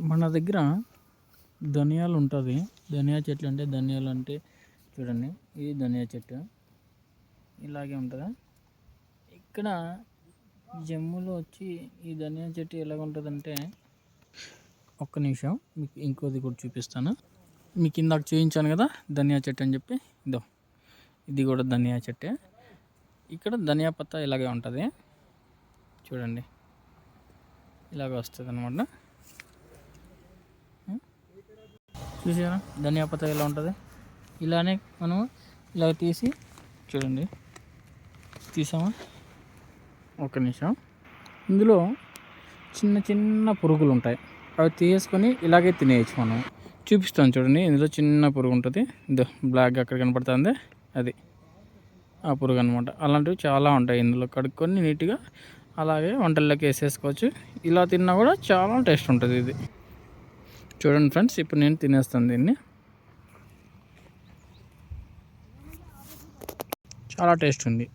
మన దగ్గర ధనియాలు ఉంటుంది. ధనియా చెట్లు అంటే ధనియాలు అంటే చూడండి, ఇది ధనియా చెట్టు ఇలాగే ఉంటుందా. ఇక్కడ జమ్ములో వచ్చి ఈ ధనియా చెట్టు ఎలాగ ఉంటుందంటే, ఒక్క నిమిషం మీకు ఇంకోది కూడా చూపిస్తాను. మీకు ఇందాక చూపించాను కదా ధనియా చెట్టు అని చెప్పి, ఇదో ఇది కూడా ధనియా చెట్టే. ఇక్కడ ధనియా పత్తా ఇలాగే ఉంటుంది చూడండి, ఇలాగ వస్తుంది అనమాట. చూసారా ధనియా పత్తా ఎలా ఉంటుంది. ఇలానే మనం ఇలా తీసి చూడండి, తీసామా. ఒక నిమిషం, ఇందులో చిన్న చిన్న పురుగులు ఉంటాయి, అవి తీసుకొని ఇలాగే తినేయచ్చు. మనం చూపిస్తాను చూడండి, ఇందులో చిన్న పురుగు ఉంటుంది, ఇదో బ్లాక్గా అక్కడ కనపడుతుంది, అది ఆ పురుగు అనమాట. అలాంటివి చాలా ఉంటాయి ఇందులో. కడుక్కొని నీట్గా అలాగే వంటల్లోకి వేసేసుకోవచ్చు. ఇలా తిన్నా కూడా చాలా టేస్ట్ ఉంటుంది ఇది. చూడండి ఫ్రెండ్స్, ఇప్పుడు నేను తినేస్తాను దీన్ని. చాలా టేస్ట్ ఉంది.